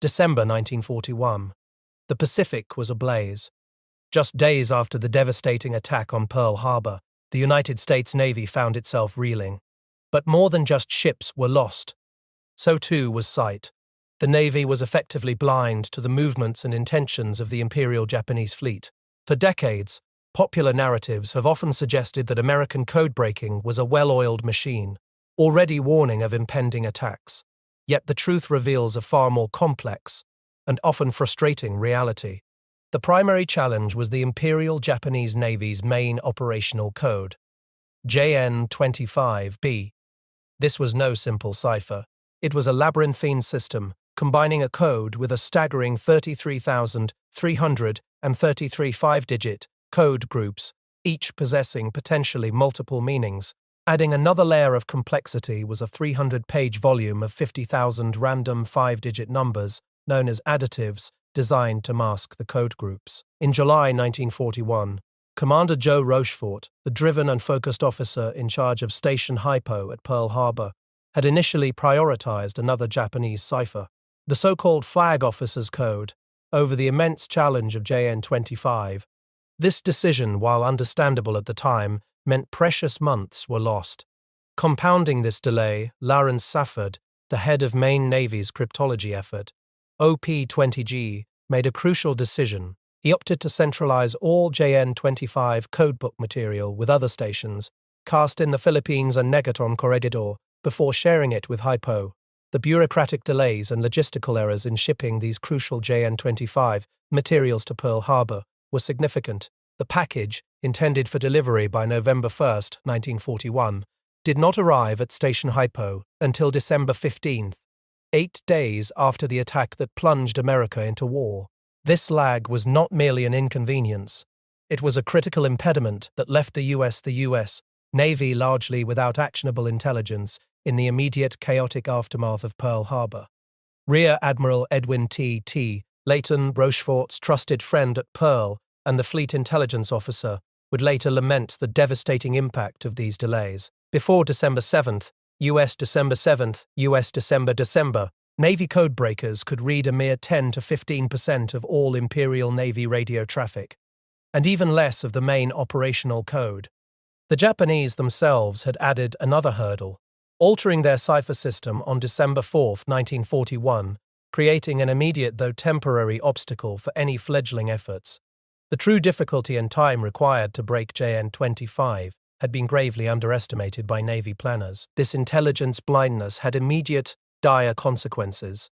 December 1941. The Pacific was ablaze. Just days after the devastating attack on Pearl Harbor, the United States Navy found itself reeling. But more than just ships were lost. So too was sight. The Navy was effectively blind to the movements and intentions of the Imperial Japanese fleet. For decades, popular narratives have often suggested that American code-breaking was a well-oiled machine, already warning of impending attacks. Yet the truth reveals a far more complex and often frustrating reality. The primary challenge was the Imperial Japanese Navy's main operational code, JN-25B. This was no simple cipher. It was a labyrinthine system, combining a code with a staggering 33,333 five-digit code groups, each possessing potentially multiple meanings. Adding another layer of complexity was a 300-page volume of 50,000 random five-digit numbers, known as additives, designed to mask the code groups. In July 1941, Commander Joe Rochefort, the driven and focused officer in charge of Station Hypo at Pearl Harbor, had initially prioritized another Japanese cipher, the so-called Flag Officer's Code, over the immense challenge of JN-25. This decision, while understandable at the time, meant precious months were lost. Compounding this delay, Lawrence Safford, the head of Maine Navy's cryptology effort, OP-20G, made a crucial decision. He opted to centralize all JN-25 codebook material with other stations, cast in the Philippines and Negotron Corregidor, before sharing it with Hypo. The bureaucratic delays and logistical errors in shipping these crucial JN-25 materials to Pearl Harbor were significant. The package, intended for delivery by November 1, 1941, did not arrive at Station Hypo until December 15, 8 days after the attack that plunged America into war. This lag was not merely an inconvenience. It was a critical impediment that left the U.S. Navy largely without actionable intelligence in the immediate chaotic aftermath of Pearl Harbor. Rear Admiral Edwin T. Layton, Rochefort's trusted friend at Pearl and the fleet intelligence officer, would later lament the devastating impact of these delays. Before December 7th, U.S. December 7th, U.S. December, Navy codebreakers could read a mere 10 to 15% of all Imperial Navy radio traffic, and even less of the main operational code. The Japanese themselves had added another hurdle, altering their cipher system on December 4, 1941, creating an immediate though temporary obstacle for any fledgling efforts. The true difficulty and time required to break JN-25 had been gravely underestimated by Navy planners. This intelligence blindness had immediate, dire consequences.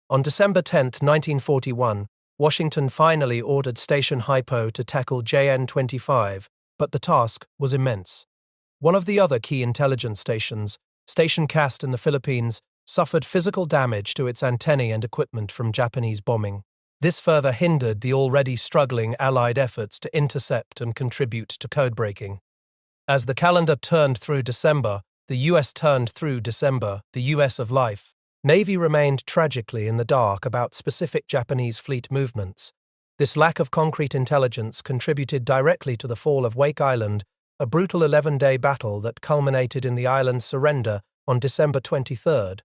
On December 10, 1941, Washington finally ordered Station Hypo to tackle JN-25, but the task was immense. One of the other key intelligence stations, Station Cast in the Philippines, suffered physical damage to its antennae and equipment from Japanese bombing. This further hindered the already struggling Allied efforts to intercept and contribute to codebreaking. As the calendar turned through December, the U.S. turned through December, the U.S. of life. Navy remained tragically in the dark about specific Japanese fleet movements. This lack of concrete intelligence contributed directly to the fall of Wake Island, a brutal 11-day battle that culminated in the island's surrender on December 23.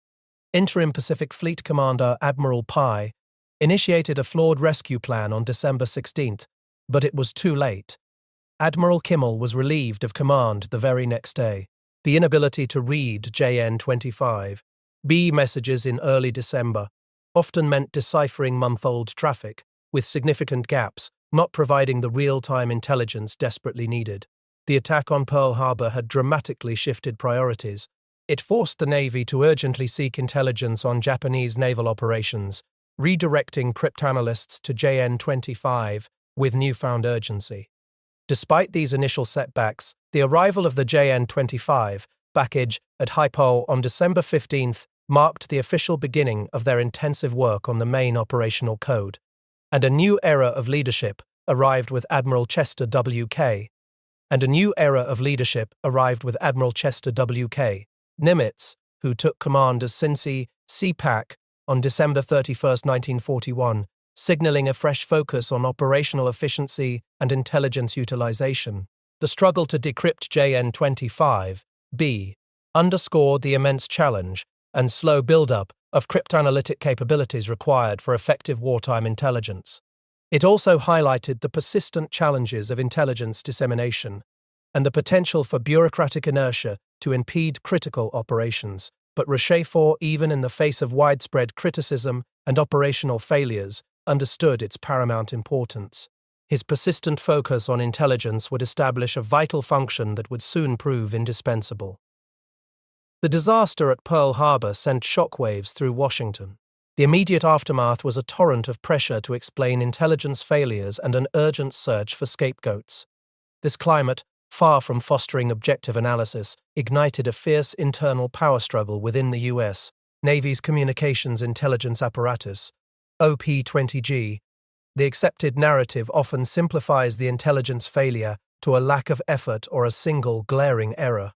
Interim Pacific Fleet Commander Admiral Pi initiated a flawed rescue plan on December 16, but it was too late. Admiral Kimmel was relieved of command the very next day. The inability to read JN-25B messages in early December often meant deciphering month-old traffic, with significant gaps, not providing the real-time intelligence desperately needed. The attack on Pearl Harbor had dramatically shifted priorities. It forced the Navy to urgently seek intelligence on Japanese naval operations, redirecting cryptanalysts to JN-25 with newfound urgency. Despite these initial setbacks, the arrival of the JN-25 package at Hypo on December 15th marked the official beginning of their intensive work on the main operational code, and a new era of leadership arrived with Admiral Chester W.K. Nimitz, who took command as Cincy CPAC on December 31, 1941, signaling a fresh focus on operational efficiency and intelligence utilization. The struggle to decrypt JN-25B underscored the immense challenge and slow build-up of cryptanalytic capabilities required for effective wartime intelligence. It also highlighted the persistent challenges of intelligence dissemination and the potential for bureaucratic inertia to impede critical operations. But Rochefort, even in the face of widespread criticism and operational failures, understood its paramount importance. His persistent focus on intelligence would establish a vital function that would soon prove indispensable. The disaster at Pearl Harbor sent shockwaves through Washington. The immediate aftermath was a torrent of pressure to explain intelligence failures and an urgent search for scapegoats. This climate, far from fostering objective analysis, ignited a fierce internal power struggle within the U.S. Navy's communications intelligence apparatus, OP-20G. The accepted narrative often simplifies the intelligence failure to a lack of effort or a single glaring error.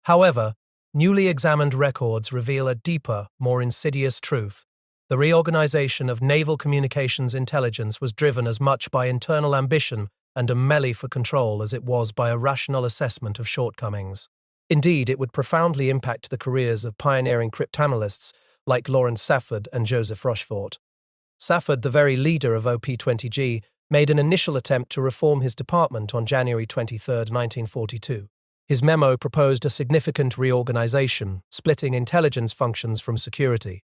However, newly examined records reveal a deeper, more insidious truth. The reorganization of naval communications intelligence was driven as much by internal ambition and a melee for control as it was by a rational assessment of shortcomings. Indeed, it would profoundly impact the careers of pioneering cryptanalysts like Lawrence Safford and Joseph Rochefort. Safford, the very leader of OP-20G, made an initial attempt to reform his department on January 23, 1942. His memo proposed a significant reorganization, splitting intelligence functions from security.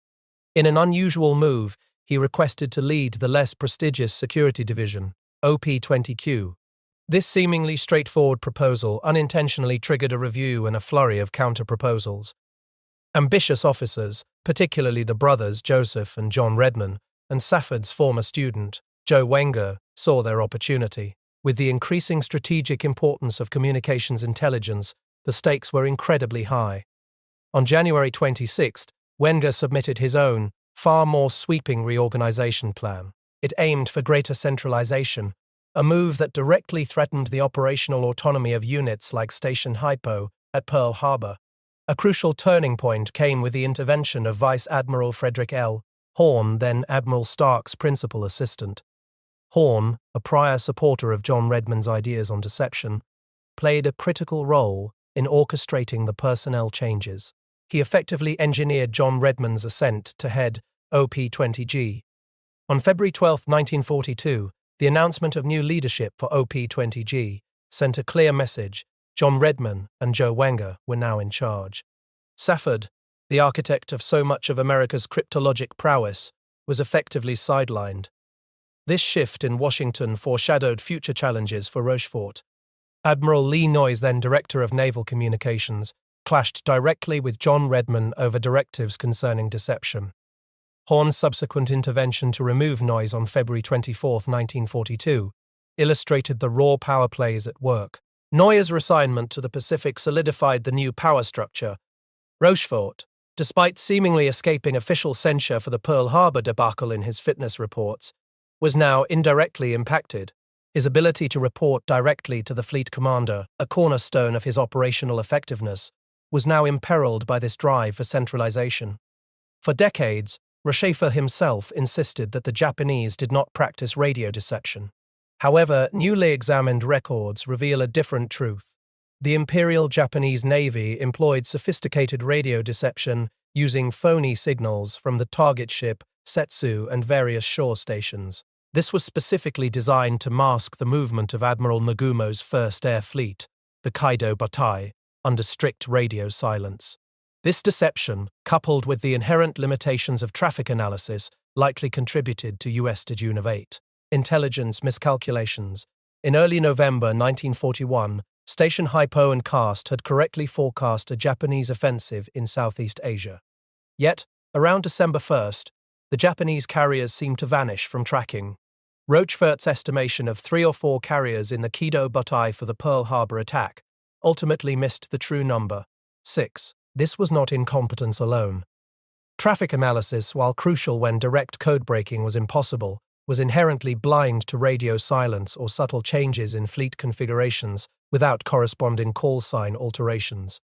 In an unusual move, he requested to lead the less prestigious Security Division, OP-20Q. This seemingly straightforward proposal unintentionally triggered a review and a flurry of counter-proposals. Ambitious officers, particularly the brothers Joseph and John Redman, and Safford's former student, Joe Wenger, saw their opportunity. With the increasing strategic importance of communications intelligence, the stakes were incredibly high. On January 26, Wenger submitted his own, far more sweeping reorganization plan. It aimed for greater centralization, a move that directly threatened the operational autonomy of units like Station Hypo at Pearl Harbor. A crucial turning point came with the intervention of Vice Admiral Frederick L. Horn, then Admiral Stark's principal assistant. Horn, a prior supporter of John Redman's ideas on deception, played a critical role in orchestrating the personnel changes. He effectively engineered John Redman's ascent to head OP-20G. On February 12, 1942, the announcement of new leadership for OP-20G sent a clear message: John Redman and Joe Wenger were now in charge. Safford, the architect of so much of America's cryptologic prowess, was effectively sidelined. This shift in Washington foreshadowed future challenges for Rochefort. Admiral Lee Noyes, then Director of Naval Communications, clashed directly with John Redman over directives concerning deception. Horn's subsequent intervention to remove Noyes on February 24, 1942, illustrated the raw power plays at work. Noyes' reassignment to the Pacific solidified the new power structure. Rochefort, despite seemingly escaping official censure for the Pearl Harbor debacle in his fitness reports, was now indirectly impacted. His ability to report directly to the fleet commander, a cornerstone of his operational effectiveness, was now imperiled by this drive for centralization. For decades, Rochefort himself insisted that the Japanese did not practice radio deception. However, newly examined records reveal a different truth. The Imperial Japanese Navy employed sophisticated radio deception using phony signals from the target ship, Setsu, and various shore stations. This was specifically designed to mask the movement of Admiral Nagumo's First Air Fleet, the Kaido Batai, under strict radio silence. This deception, coupled with the inherent limitations of traffic analysis, likely contributed to U.S. June 8 intelligence miscalculations. In early November 1941, Station Hypo and CAST had correctly forecast a Japanese offensive in Southeast Asia. Yet, around December 1st, the Japanese carriers seemed to vanish from tracking. Rochefort's estimation of 3 or 4 carriers in the Kaido Batai for the Pearl Harbor attack ultimately missed the true number, 6. This was not incompetence alone. Traffic analysis, while crucial when direct code-breaking was impossible, was inherently blind to radio silence or subtle changes in fleet configurations without corresponding call sign alterations.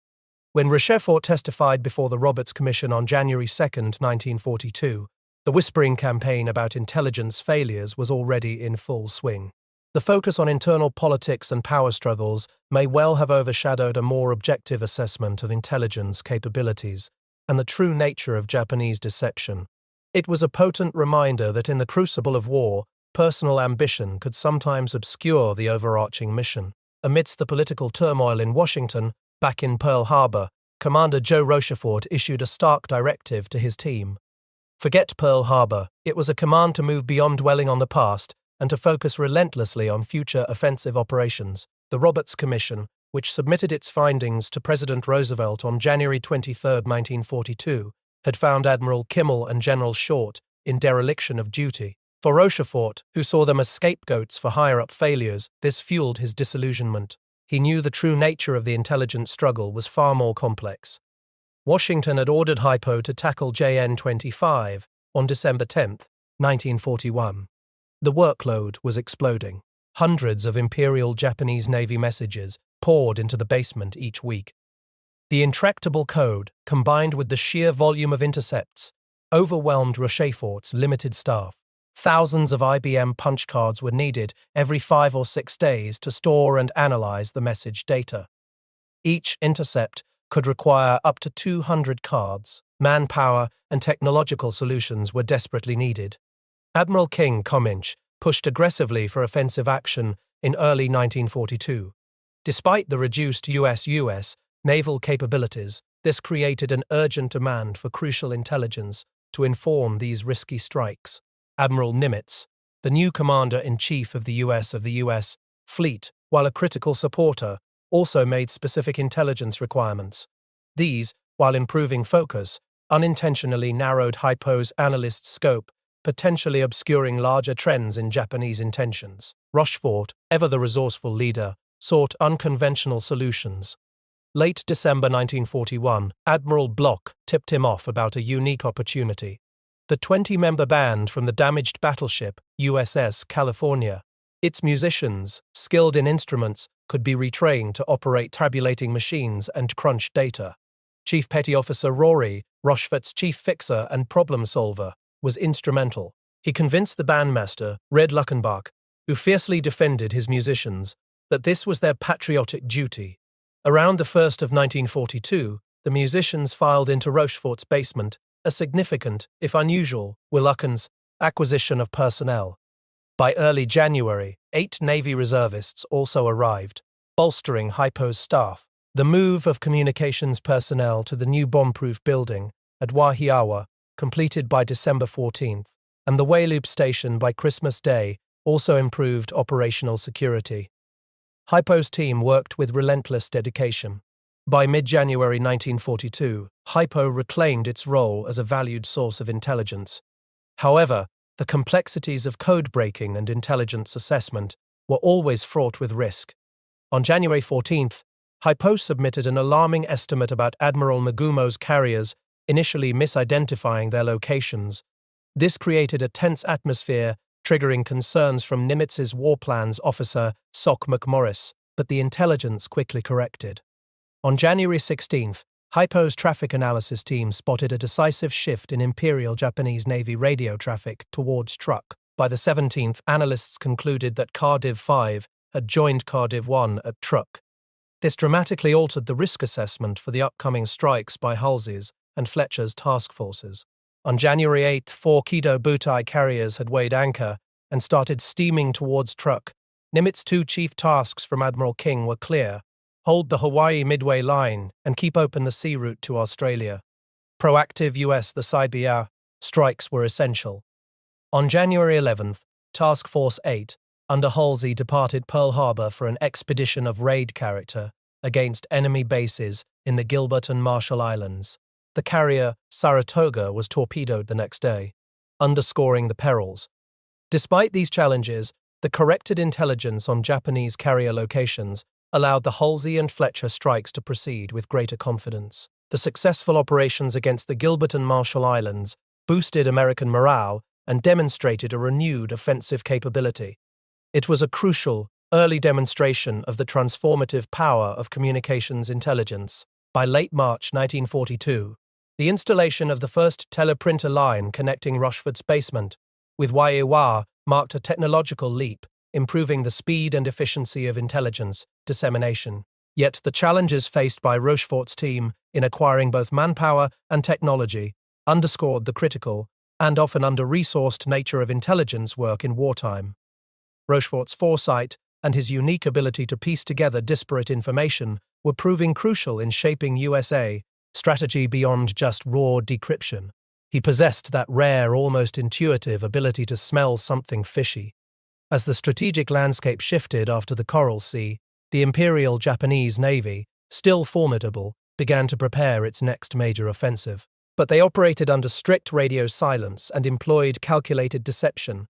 When Rochefort testified before the Roberts Commission on January 2, 1942, the whispering campaign about intelligence failures was already in full swing. The focus on internal politics and power struggles may well have overshadowed a more objective assessment of intelligence capabilities. and the true nature of Japanese deception. It was a potent reminder that in the crucible of war, personal ambition could sometimes obscure the overarching mission. Amidst the political turmoil in Washington, back in Pearl Harbor, Commander Joe Rochefort issued a stark directive to his team. Forget Pearl Harbor. It was a command to move beyond dwelling on the past and to focus relentlessly on future offensive operations. The Roberts Commission, which submitted its findings to President Roosevelt on January 23, 1942, had found Admiral Kimmel and General Short in dereliction of duty. For Rochefort, who saw them as scapegoats for higher-up failures, this fueled his disillusionment. He knew the true nature of the intelligence struggle was far more complex. Washington had ordered Hypo to tackle JN-25 on December 10, 1941. The workload was exploding. Hundreds of Imperial Japanese Navy messages poured into the basement each week. The intractable code, combined with the sheer volume of intercepts, overwhelmed Rochefort's limited staff. Thousands of IBM punch cards were needed every 5 or 6 days to store and analyze the message data. Each intercept could require up to 200 cards. Manpower and technological solutions were desperately needed. Admiral King Cominch pushed aggressively for offensive action in early 1942. Despite the reduced U.S. naval capabilities, this created an urgent demand for crucial intelligence to inform these risky strikes. Admiral Nimitz, the new commander-in-chief of the U.S. fleet, while a critical supporter, also made specific intelligence requirements. These, while improving focus, unintentionally narrowed Hypo's analyst's scope, potentially obscuring larger trends in Japanese intentions. Rochefort, ever the resourceful leader, sought unconventional solutions. Late December 1941, Admiral Bloch tipped him off about a unique opportunity. The 20-member band from the damaged battleship USS California. Its musicians, skilled in instruments, could be retrained to operate tabulating machines and crunch data. Chief Petty Officer Rory, Rochefort's chief fixer and problem solver, was instrumental. He convinced the bandmaster, Red Luckenbach, who fiercely defended his musicians, that this was their patriotic duty. Around the 1st of 1942, the musicians filed into Rochefort's basement, a significant, if unusual, Willuckens acquisition of personnel. By early January, 8 Navy reservists also arrived, bolstering Hypo's staff. The move of communications personnel to the new bomb-proof building at Wahiawa, completed by December 14th, and the Wayloop station by Christmas Day also improved operational security. Hypo's team worked with relentless dedication. By mid-January 1942, Hypo reclaimed its role as a valued source of intelligence. However, the complexities of code breaking and intelligence assessment were always fraught with risk. On January 14th, Hypo submitted an alarming estimate about Admiral Nagumo's carriers, initially misidentifying their locations. This created a tense atmosphere, triggering concerns from Nimitz's war plans officer, Sock McMorris, but the intelligence quickly corrected. On January 16th, Hypo's traffic analysis team spotted a decisive shift in Imperial Japanese Navy radio traffic towards Truk. By the 17th, analysts concluded that Cardiff 5 had joined Cardiff 1 at Truk. This dramatically altered the risk assessment for the upcoming strikes by Halsey's and Fletcher's task forces. On January 8th, 4 Kido Butai carriers had weighed anchor and started steaming towards Truk. Nimitz's 2 chief tasks from Admiral King were clear: hold the Hawaii Midway line and keep open the sea route to Australia. Proactive the Siberia strikes were essential. On January 11th, Task Force 8, under Halsey, departed Pearl Harbor for an expedition of raid character against enemy bases in the Gilbert and Marshall Islands. The carrier Saratoga was torpedoed the next day, underscoring the perils. Despite these challenges, the corrected intelligence on Japanese carrier locations allowed the Halsey and Fletcher strikes to proceed with greater confidence. The successful operations against the Gilbert and Marshall Islands boosted American morale and demonstrated a renewed offensive capability. It was a crucial, early demonstration of the transformative power of communications intelligence. By late March 1942, the installation of the first teleprinter line connecting Rochefort's basement with Waiiwa marked a technological leap, improving the speed and efficiency of intelligence dissemination. Yet the challenges faced by Rochefort's team in acquiring both manpower and technology, underscored the critical and often under-resourced nature of intelligence work in wartime. Rochefort's foresight and his unique ability to piece together disparate information were proving crucial in shaping USA strategy beyond just raw decryption. He possessed that rare, almost intuitive ability to smell something fishy. As the strategic landscape shifted after the Coral Sea, the Imperial Japanese Navy, still formidable, began to prepare its next major offensive. But they operated under strict radio silence and employed calculated deception,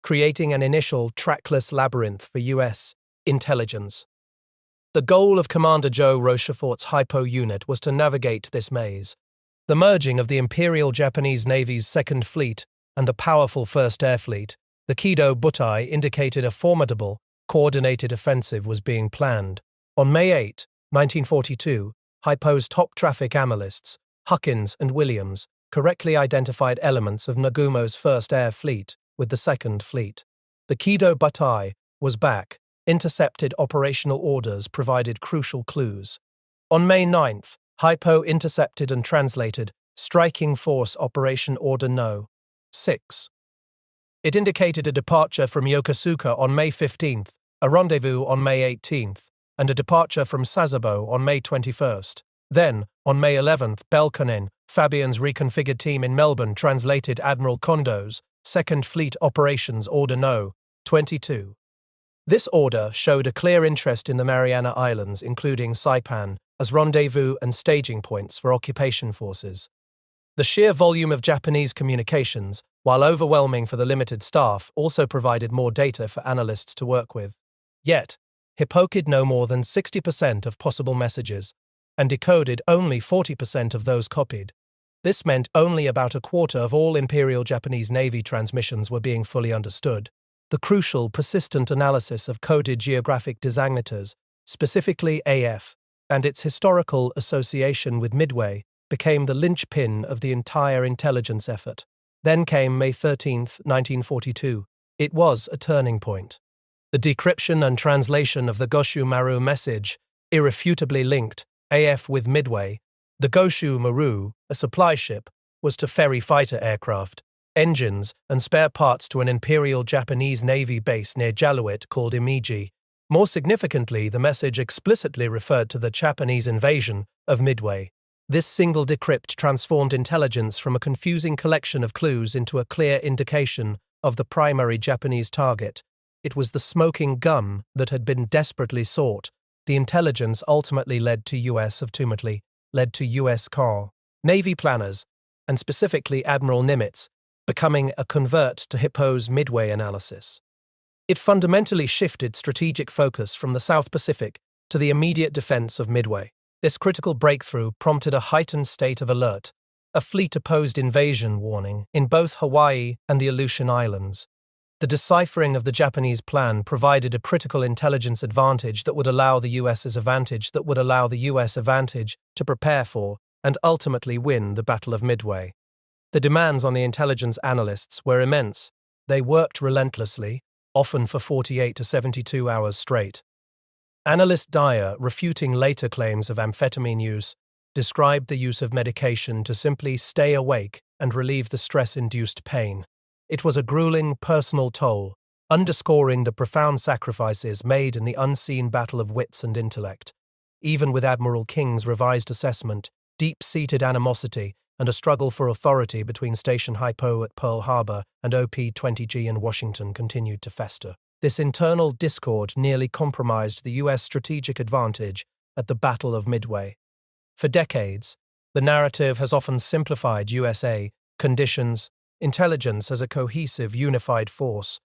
creating an initial trackless labyrinth for U.S. intelligence. The goal of Commander Joe Rochefort's Hypo unit was to navigate this maze. The merging of the Imperial Japanese Navy's Second Fleet and the powerful First Air Fleet, the Kido Butai, indicated a formidable, coordinated offensive was being planned. On May 8, 1942, Hypo's top traffic analysts, Huckins and Williams, correctly identified elements of Nagumo's First Air Fleet with the Second Fleet. The Kido Butai was back. Intercepted operational orders provided crucial clues. On May 9th, Hypo intercepted and translated Striking Force Operation Order No. 6. It indicated a departure from Yokosuka on May 15th, a rendezvous on May 18th, and a departure from Sasebo on May 21st. Then, on May 11th, Belconnen, Fabian's reconfigured team in Melbourne, translated Admiral Kondo's Second Fleet Operations Order No. 22. This order showed a clear interest in the Mariana Islands, including Saipan, as rendezvous and staging points for occupation forces. The sheer volume of Japanese communications, while overwhelming for the limited staff, also provided more data for analysts to work with. Yet, Hypo could no more than 60% of possible messages, and decoded only 40% of those copied. This meant only about a quarter of all Imperial Japanese Navy transmissions were being fully understood. The crucial, persistent analysis of coded geographic designators, specifically AF, and its historical association with Midway, became the linchpin of the entire intelligence effort. Then came May 13, 1942. It was a turning point. The decryption and translation of the Goshu Maru message irrefutably linked AF with Midway. The Goshu Maru, a supply ship, was to ferry fighter aircraft, engines, and spare parts to an Imperial Japanese Navy base near Jaluit called Imiji. More significantly, the message explicitly referred to the Japanese invasion of Midway. This single decrypt transformed intelligence from a confusing collection of clues into a clear indication of the primary Japanese target. It was the smoking gun that had been desperately sought. The intelligence ultimately led to U.S. Navy planners, and specifically Admiral Nimitz, becoming a convert to Hypo's Midway analysis. It fundamentally shifted strategic focus from the South Pacific to the immediate defense of Midway. This critical breakthrough prompted a heightened state of alert, a fleet-opposed invasion warning in both Hawaii and the Aleutian Islands. The deciphering of the Japanese plan provided a critical intelligence advantage that would allow the U.S. advantage to prepare for and ultimately win the Battle of Midway. The demands on the intelligence analysts were immense. They worked relentlessly, often for 48 to 72 hours straight. Analyst Dyer, refuting later claims of amphetamine use, described the use of medication to simply stay awake and relieve the stress-induced pain. It was a grueling personal toll, underscoring the profound sacrifices made in the unseen battle of wits and intellect. Even with Admiral King's revised assessment, deep-seated animosity and a struggle for authority between Station Hypo at Pearl Harbor and OP-20G in Washington continued to fester. This internal discord nearly compromised the U.S. strategic advantage at the Battle of Midway. For decades, the narrative has often simplified USA conditions, intelligence as a cohesive, unified force.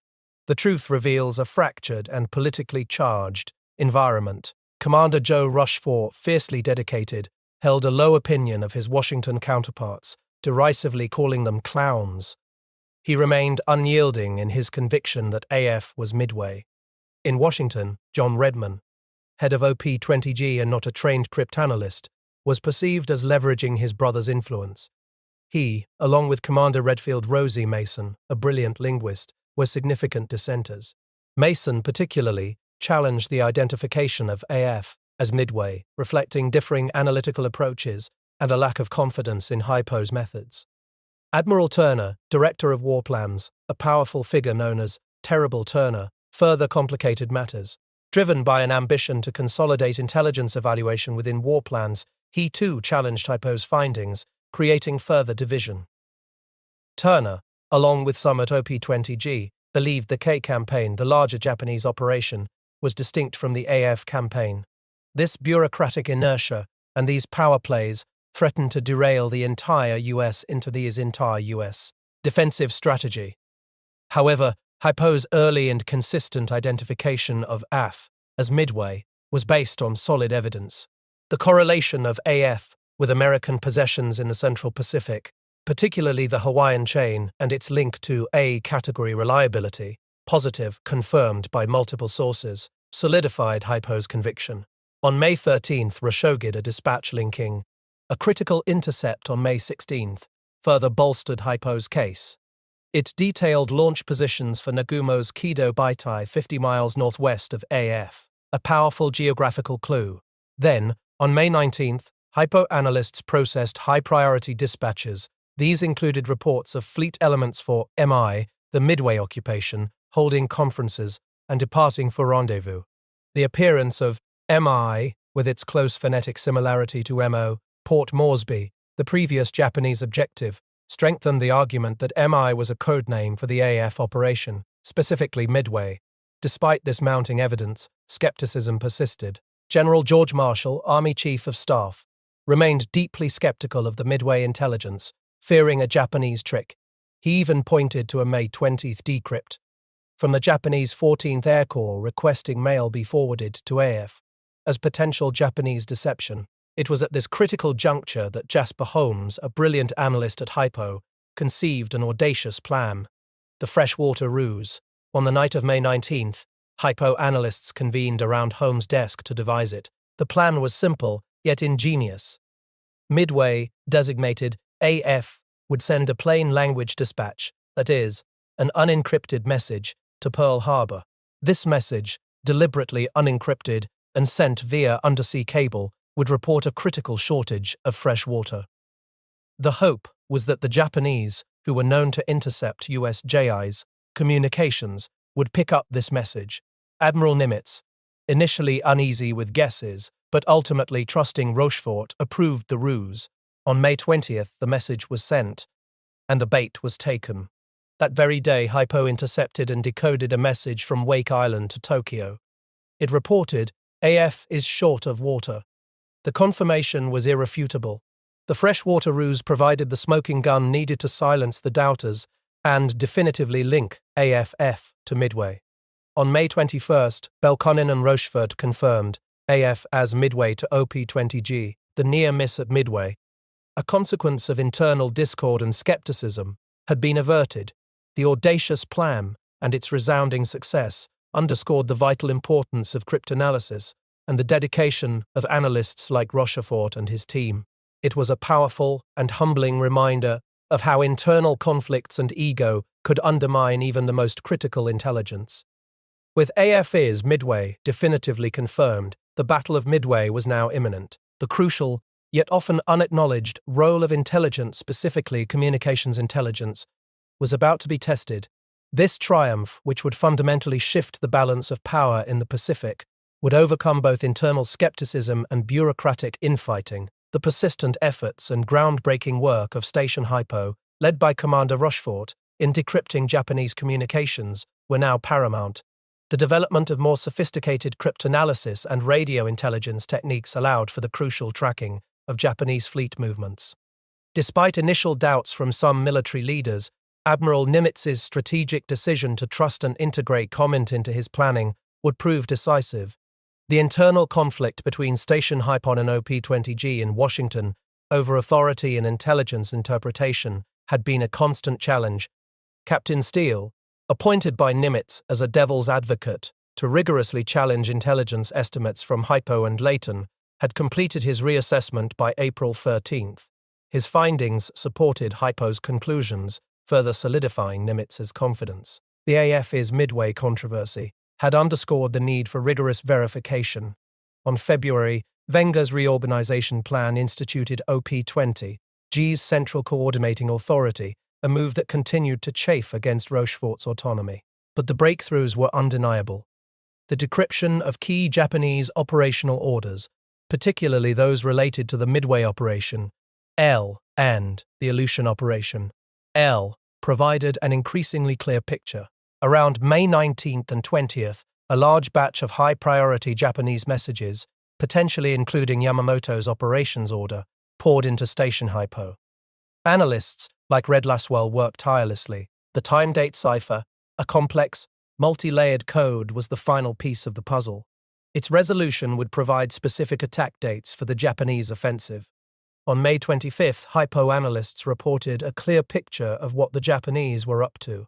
The truth reveals a fractured and politically charged environment. Commander Joe Rochefort, fiercely dedicated, held a low opinion of his Washington counterparts, derisively calling them clowns. He remained unyielding in his conviction that AF was Midway. In Washington, John Redman, head of OP-20G and not a trained cryptanalyst, was perceived as leveraging his brother's influence. He, along with Commander Redfield Rosie Mason, a brilliant linguist, were significant dissenters. Mason particularly challenged the identification of AF as Midway, reflecting differing analytical approaches and a lack of confidence in Hypo's methods. Admiral Turner, Director of War Plans, a powerful figure known as Terrible Turner, further complicated matters. Driven by an ambition to consolidate intelligence evaluation within war plans, he too challenged Hypo's findings, creating further division. Turner, along with some at OP-20G, believed the K campaign, the larger Japanese operation, was distinct from the AF campaign. This bureaucratic inertia and these power plays threatened to derail the entire US defensive strategy. However, Hypo's early and consistent identification of AF as Midway was based on solid evidence. The correlation of AF with American possessions in the Central Pacific, particularly the Hawaiian chain and its link to A category reliability, positive, confirmed by multiple sources, solidified Hypo's conviction. On May 13th, Rochefort, a dispatch linking a critical intercept on May 16th, further bolstered Hypo's case. It detailed launch positions for Nagumo's Kido Baitai 50 miles northwest of AF, a powerful geographical clue. Then, on May 19th, Hypo analysts processed high-priority dispatches. These included reports of fleet elements for MI, the Midway occupation, holding conferences and departing for rendezvous. The appearance of MI, with its close phonetic similarity to MO, Port Moresby, the previous Japanese objective, strengthened the argument that MI was a code name for the AF operation, specifically Midway. Despite this mounting evidence, skepticism persisted. General George Marshall, Army Chief of Staff, remained deeply skeptical of the Midway intelligence, fearing a Japanese trick. He even pointed to a May 20th decrypt from the Japanese 14th Air Corps requesting mail be forwarded to AF as potential Japanese deception. It was at this critical juncture that Jasper Holmes, a brilliant analyst at Hypo, conceived an audacious plan: the freshwater ruse. On the night of May 19th, Hypo analysts convened around Holmes' desk to devise it. The plan was simple, yet ingenious. Midway, designated AF, would send a plain language dispatch, that is, an unencrypted message, to Pearl Harbor. This message, deliberately unencrypted and sent via undersea cable, would report a critical shortage of fresh water. The hope was that the Japanese, who were known to intercept USJI's communications, would pick up this message. Admiral Nimitz, initially uneasy with guesses, but ultimately trusting Rochefort, approved the ruse. On May 20th, the message was sent, and the bait was taken. That very day, Hypo intercepted and decoded a message from Wake Island to Tokyo. It reported, AF is short of water. The confirmation was irrefutable. The freshwater ruse provided the smoking gun needed to silence the doubters and definitively link AFF to Midway. On May 21st, Belconnen and Rochefort confirmed AF as Midway to OP-20G, the near miss at Midway. A consequence of internal discord and skepticism had been averted. The audacious plan and its resounding success underscored the vital importance of cryptanalysis and the dedication of analysts like Rochefort and his team. It was a powerful and humbling reminder of how internal conflicts and ego could undermine even the most critical intelligence. With AF's Midway definitively confirmed, the Battle of Midway was now imminent. The crucial, yet often unacknowledged, role of intelligence, specifically communications intelligence, was about to be tested. This triumph, which would fundamentally shift the balance of power in the Pacific, would overcome both internal skepticism and bureaucratic infighting. The persistent efforts and groundbreaking work of Station Hypo, led by Commander Rochefort, in decrypting Japanese communications, were now paramount. The development of more sophisticated cryptanalysis and radio intelligence techniques allowed for the crucial tracking of Japanese fleet movements. Despite initial doubts from some military leaders, Admiral Nimitz's strategic decision to trust and integrate comment into his planning would prove decisive. The internal conflict between Station Hypo and OP-20G in Washington over authority and intelligence interpretation had been a constant challenge. Captain Steele, appointed by Nimitz as a devil's advocate to rigorously challenge intelligence estimates from Hypo and Leighton, had completed his reassessment by April 13th. His findings supported Hypo's conclusions, further solidifying Nimitz's confidence. The AF's Midway controversy had underscored the need for rigorous verification. On February Wenger's reorganization plan instituted OP-20, G's Central Coordinating Authority, a move that continued to chafe against Rochefort's autonomy. But the breakthroughs were undeniable. The decryption of key Japanese operational orders, particularly those related to the Midway operation, L, and the Aleutian operation, L, provided an increasingly clear picture. Around May 19th and 20th, a large batch of high-priority Japanese messages, potentially including Yamamoto's operations order, poured into Station Hypo. Analysts like Red Laswell worked tirelessly. The time-date cipher, a complex, multi-layered code, was the final piece of the puzzle. Its resolution would provide specific attack dates for the Japanese offensive. On May 25th, Hypo analysts reported a clear picture of what the Japanese were up to.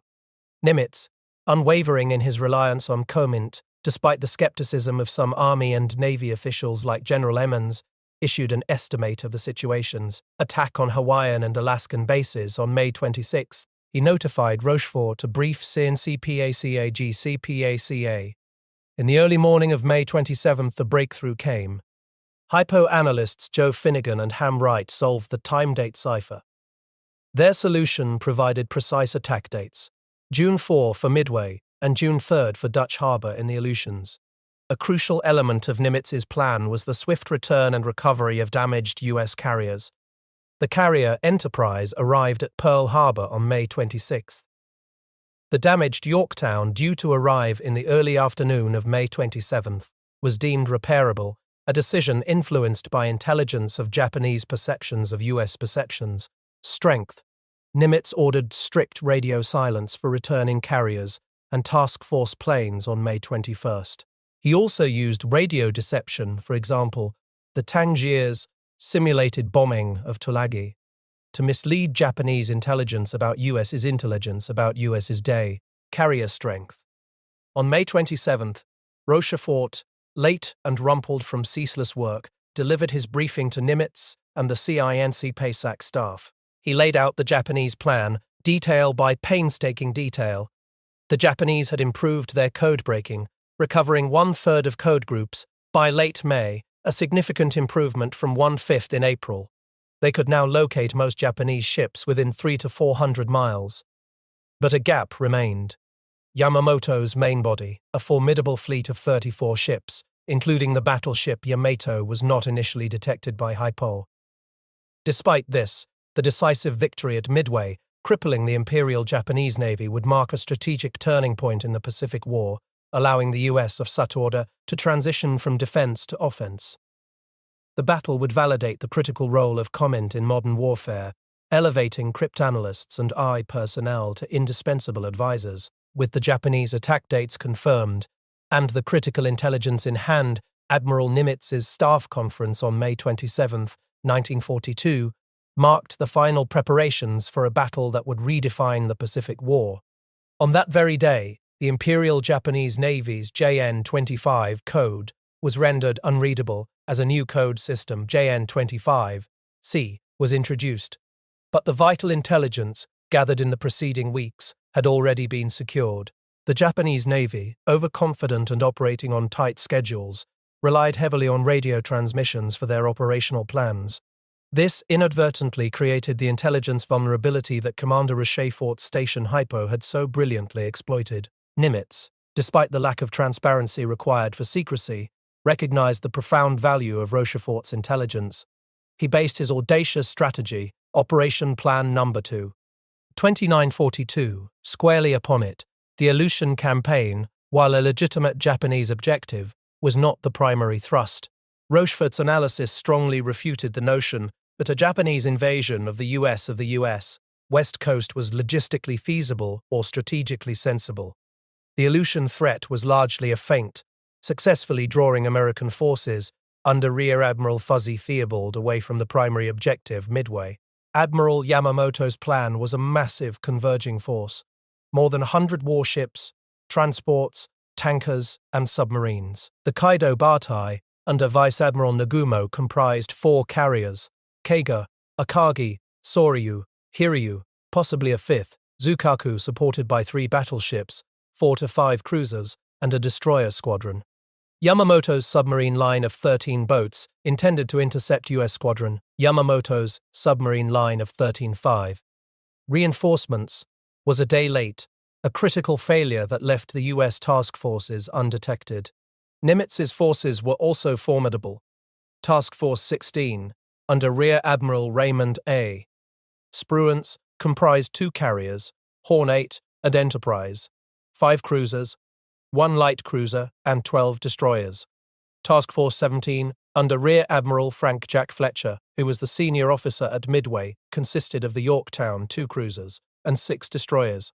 Nimitz, unwavering in his reliance on Comint, despite the skepticism of some Army and Navy officials like General Emmons, issued an estimate of the situation's attack on Hawaiian and Alaskan bases. On May 26. He notified Rochefort to brief CPACA. In the early morning of May 27, the breakthrough came. Hypo analysts Joe Finnegan and Ham Wright solved the time-date cipher. Their solution provided precise attack dates: June 4 for Midway and June 3 for Dutch Harbor in the Aleutians. A crucial element of Nimitz's plan was the swift return and recovery of damaged U.S. carriers. The carrier Enterprise arrived at Pearl Harbor on May 26. The damaged Yorktown, due to arrive in the early afternoon of May 27, was deemed repairable, a decision influenced by intelligence of Japanese perceptions of U.S. perceptions. Strength. Nimitz ordered strict radio silence for returning carriers and task force planes on May 21. He also used radio deception, for example, the Tangier's simulated bombing of Tulagi, to mislead Japanese intelligence about U.S.'s day, carrier strength. On May 27, Rochefort, late and rumpled from ceaseless work, delivered his briefing to Nimitz and the CINC PASAC staff. He laid out the Japanese plan, detail by painstaking detail. The Japanese had improved their code breaking, recovering 1/3 of code groups by late May, a significant improvement from 1/5 in April. They could now locate most Japanese ships within 300 to 400 miles. But a gap remained. Yamamoto's main body, a formidable fleet of 34 ships, including the battleship Yamato, was not initially detected by Hypo. Despite this, the decisive victory at Midway, crippling the Imperial Japanese Navy, would mark a strategic turning point in the Pacific War, allowing the U.S. of such order to transition from defense to offense. The battle would validate the critical role of Comint in modern warfare, elevating cryptanalysts and I personnel to indispensable advisors. With the Japanese attack dates confirmed and the critical intelligence in hand, Admiral Nimitz's staff conference on May 27, 1942, marked the final preparations for a battle that would redefine the Pacific War. On that very day, the Imperial Japanese Navy's JN-25 code was rendered unreadable as a new code system, JN-25C, was introduced. But the vital intelligence gathered in the preceding weeks had already been secured. The Japanese Navy, overconfident and operating on tight schedules, relied heavily on radio transmissions for their operational plans. This inadvertently created the intelligence vulnerability that Commander Rochefort's Station Hypo had so brilliantly exploited. Nimitz, despite the lack of transparency required for secrecy, recognized the profound value of Rochefort's intelligence. He based his audacious strategy, Operation Plan No. 2, 2942, squarely upon it. The Aleutian campaign, while a legitimate Japanese objective, was not the primary thrust. Rochefort's analysis strongly refuted the notion that a Japanese invasion of the U.S. West Coast was logistically feasible or strategically sensible. The Aleutian threat was largely a feint, successfully drawing American forces under Rear Admiral Fuzzy Theobald away from the primary objective, Midway. Admiral Yamamoto's plan was a massive converging force. More than 100 warships, transports, tankers, and submarines. The Kaido Batai, under Vice Admiral Nagumo, comprised 4 carriers: Keiga, Akagi, Soryu, Hiryu, possibly a 5th, Zukaku, supported by 3 battleships, 4 to 5 cruisers, and a destroyer squadron. Yamamoto's submarine line of 13 boats intended to intercept U.S. squadron. Yamamoto's submarine line of 13-5. Reinforcements was a day late, a critical failure that left the U.S. task forces undetected. Nimitz's forces were also formidable. Task Force 16, under Rear Admiral Raymond A. Spruance, comprised 2 carriers, Horn 8 and Enterprise, 5 cruisers, 1 light cruiser, and 12 destroyers. Task Force 17, under Rear Admiral Frank Jack Fletcher, who was the senior officer at Midway, consisted of the Yorktown 2 cruisers and 6 destroyers.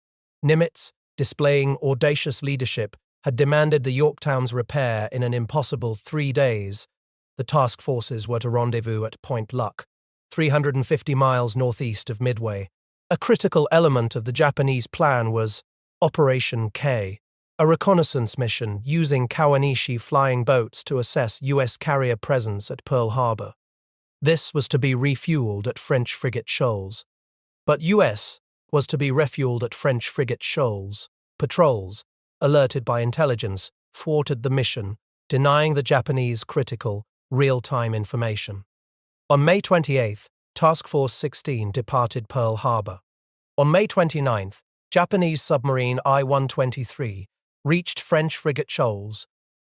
Nimitz, displaying audacious leadership, had demanded the Yorktown's repair in an impossible 3 days. The task forces were to rendezvous at Point Luck, 350 miles northeast of Midway. A critical element of the Japanese plan was Operation K, a reconnaissance mission using Kawanishi flying boats to assess U.S. carrier presence at Pearl Harbor. This was to be refueled at French frigate shoals. But U.S. was to be refueled at French frigate shoals. Patrols, alerted by intelligence, thwarted the mission, denying the Japanese critical, real-time information. On May 28, Task Force 16 departed Pearl Harbor. On May 29, Japanese submarine I-123 reached French frigate shoals.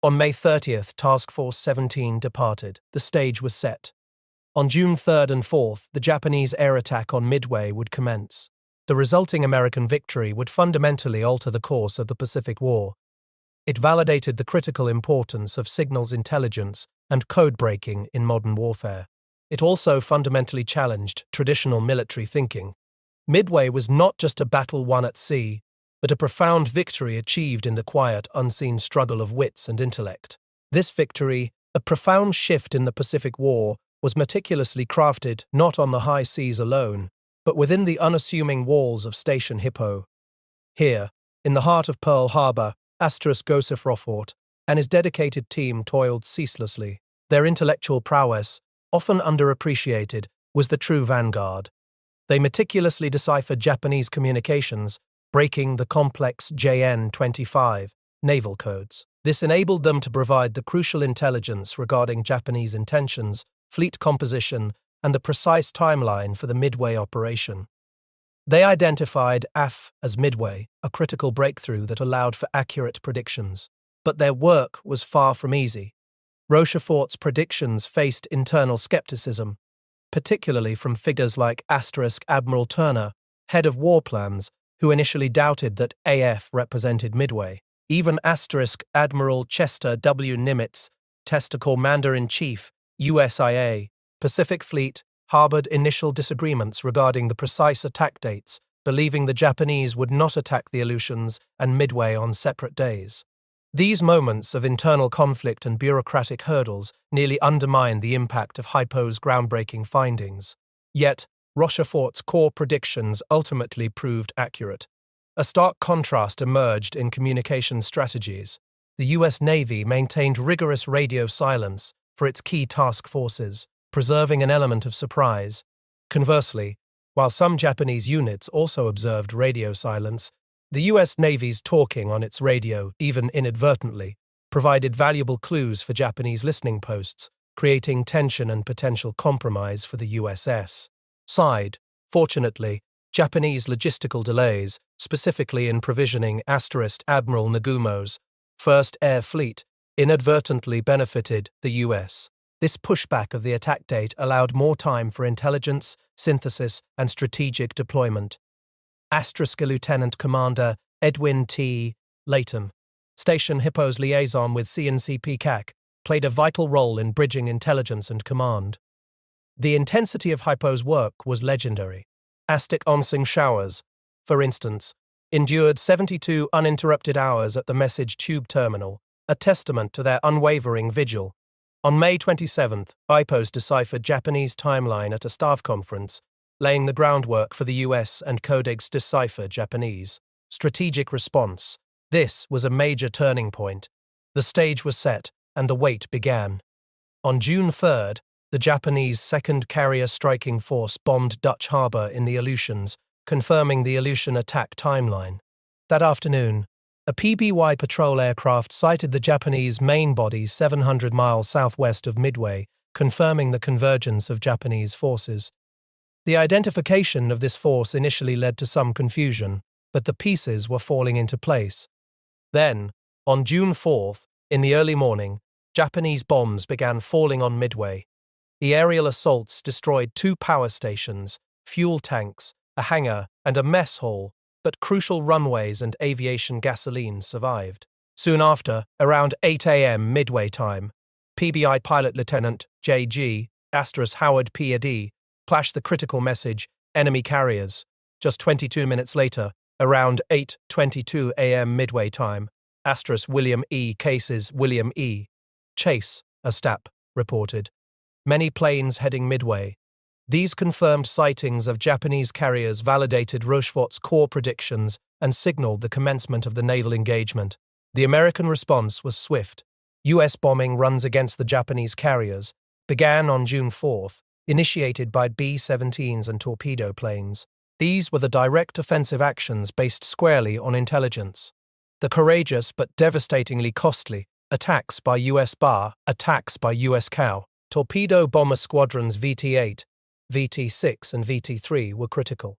On May 30, Task Force 17 departed. The stage was set. On June 3 and 4, the Japanese air attack on Midway would commence. The resulting American victory would fundamentally alter the course of the Pacific War. It validated the critical importance of signals intelligence and code-breaking in modern warfare. It also fundamentally challenged traditional military thinking. Midway was not just a battle won at sea, but a profound victory achieved in the quiet, unseen struggle of wits and intellect. This victory, a profound shift in the Pacific War, was meticulously crafted not on the high seas alone, but within the unassuming walls of Station Hypo. Here, in the heart of Pearl Harbor, Joe Rochefort and his dedicated team toiled ceaselessly. Their intellectual prowess, often underappreciated, was the true vanguard. They meticulously deciphered Japanese communications, breaking the complex JN-25 naval codes. This enabled them to provide the crucial intelligence regarding Japanese intentions, fleet composition, and the precise timeline for the Midway operation. They identified AF as Midway, a critical breakthrough that allowed for accurate predictions. But their work was far from easy. Rochefort's predictions faced internal skepticism, particularly from figures like Admiral Turner, head of war plans, who initially doubted that AF represented Midway. Even Admiral Chester W. Nimitz, Commander-in-Chief, USIA, Pacific Fleet, harbored initial disagreements regarding the precise attack dates, believing the Japanese would not attack the Aleutians and Midway on separate days. These moments of internal conflict and bureaucratic hurdles nearly undermined the impact of Hypo's groundbreaking findings. Yet, Rochefort's core predictions ultimately proved accurate. A stark contrast emerged in communication strategies. The U.S. Navy maintained rigorous radio silence for its key task forces, preserving an element of surprise. Conversely, while some Japanese units also observed radio silence, the U.S. Navy's talking on its radio, even inadvertently, provided valuable clues for Japanese listening posts, creating tension and potential compromise for the USS. Fortunately, Japanese logistical delays, specifically in provisioning Admiral Nagumo's First Air Fleet, inadvertently benefited the U.S. This pushback of the attack date allowed more time for intelligence, synthesis, and strategic deployment. Lieutenant Commander Edwin T. Layton, Station Hypo's liaison with CNCP-CAC, played a vital role in bridging intelligence and command. The intensity of Hypo's work was legendary. Onsing showers, for instance, endured 72 uninterrupted hours at the message tube terminal, a testament to their unwavering vigil. On May 27th, Hypo's deciphered Japanese timeline at a staff conference, laying the groundwork for the US and Codex decipher Japanese. Strategic response. This was a major turning point. The stage was set, and the wait began. On June 3rd, the Japanese 2nd Carrier Striking Force bombed Dutch Harbor in the Aleutians, confirming the Aleutian attack timeline. That afternoon, A PBY patrol aircraft sighted the Japanese main body 700 miles southwest of Midway, confirming the convergence of Japanese forces. The identification of this force initially led to some confusion, but the pieces were falling into place. Then, on June 4th, in the early morning, Japanese bombs began falling on Midway. The aerial assaults destroyed 2 power stations, fuel tanks, a hangar, and a mess hall, but crucial runways and aviation gasoline survived. Soon after, around 8 a.m. Midway time, PBI pilot Lieutenant J.G. Howard P.A.D. flashed the critical message, "Enemy carriers." Just 22 minutes later, around 8:22 a.m. Midway time, William E. Cases William E. Chase, a STAP, reported many planes heading Midway. These confirmed sightings of Japanese carriers validated Rochefort's core predictions and signaled the commencement of the naval engagement. The American response was swift. U.S. bombing runs against the Japanese carriers began on June 4th, initiated by B-17s and torpedo planes. These were the direct offensive actions based squarely on intelligence. The courageous but devastatingly costly attacks by U.S. attacks by U.S. torpedo bomber squadrons VT-8, VT-6 and VT-3 were critical.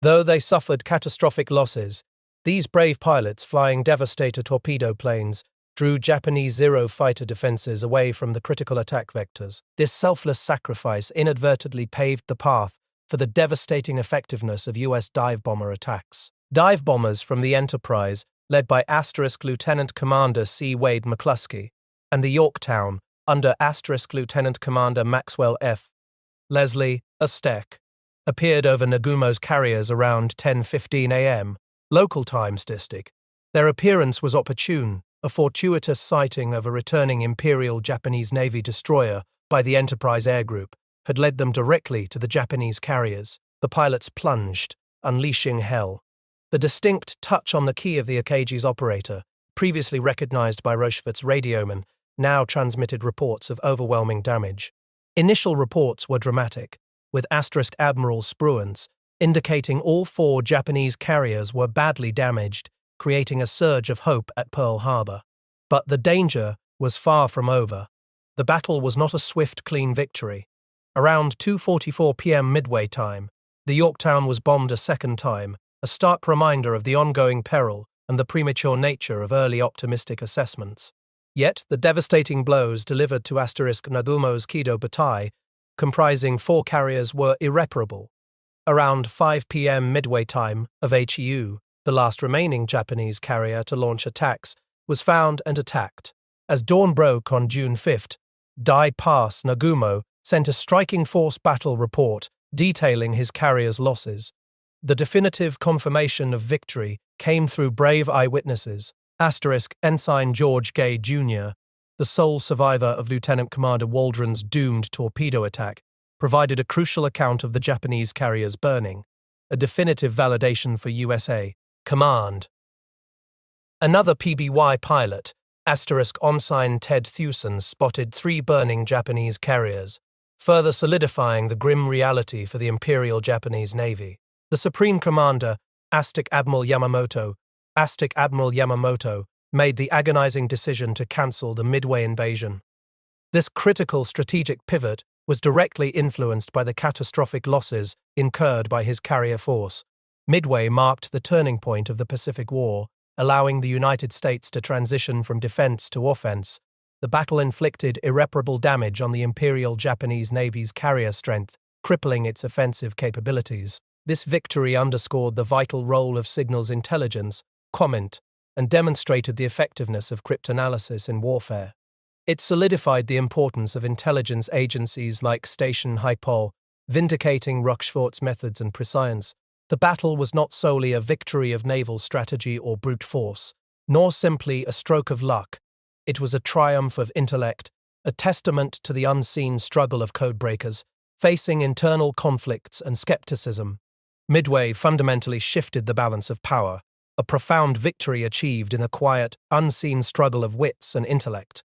Though they suffered catastrophic losses, these brave pilots flying Devastator torpedo planes drew Japanese Zero fighter defenses away from the critical attack vectors. This selfless sacrifice inadvertently paved the path for the devastating effectiveness of U.S. dive bomber attacks. Dive bombers from the Enterprise, led by Lieutenant Commander C. Wade McCluskey, and the Yorktown, under Lieutenant Commander Maxwell F. Leslie, a STEC, appeared over Nagumo's carriers around 10:15 a.m. local time statistic. Their appearance was opportune, a fortuitous sighting of a returning Imperial Japanese Navy destroyer by the Enterprise Air Group had led them directly to the Japanese carriers. The pilots plunged, unleashing hell. The distinct touch on the key of the Akagi's operator, previously recognized by Rochefort's radioman, now transmitted reports of overwhelming damage. Initial reports were dramatic, with Admiral Spruance indicating all 4 Japanese carriers were badly damaged, creating a surge of hope at Pearl Harbor. But the danger was far from over. The battle was not a swift, clean victory. Around 2:44 p.m. Midway time, the Yorktown was bombed a second time, a stark reminder of the ongoing peril and the premature nature of early optimistic assessments. Yet the devastating blows delivered to Nagumo's Kido Butai, comprising 4 carriers, were irreparable. Around 5 p.m. Midway time of HEU, the last remaining Japanese carrier to launch attacks, was found and attacked. As dawn broke on June 5th, Dai Pass Nagumo sent a striking force battle report detailing his carrier's losses. The definitive confirmation of victory came through brave eyewitnesses. Ensign George Gay Jr., the sole survivor of Lieutenant Commander Waldron's doomed torpedo attack, provided a crucial account of the Japanese carrier's burning, a definitive validation for USA command. Another PBY pilot, Ensign Ted Thewson, spotted 3 burning Japanese carriers, further solidifying the grim reality for the Imperial Japanese Navy. The Supreme Commander, Admiral Yamamoto, made the agonizing decision to cancel the Midway invasion. This critical strategic pivot was directly influenced by the catastrophic losses incurred by his carrier force. Midway marked the turning point of the Pacific War, allowing the United States to transition from defense to offense. The battle inflicted irreparable damage on the Imperial Japanese Navy's carrier strength, crippling its offensive capabilities. This victory underscored the vital role of signals intelligence, comment, and demonstrated the effectiveness of cryptanalysis in warfare. It solidified the importance of intelligence agencies like Station Hypo, vindicating Rochefort's methods and prescience. The battle was not solely a victory of naval strategy or brute force, nor simply a stroke of luck. It was a triumph of intellect, a testament to the unseen struggle of codebreakers, facing internal conflicts and skepticism. Midway fundamentally shifted the balance of power, a profound victory achieved in the quiet, unseen struggle of wits and intellect.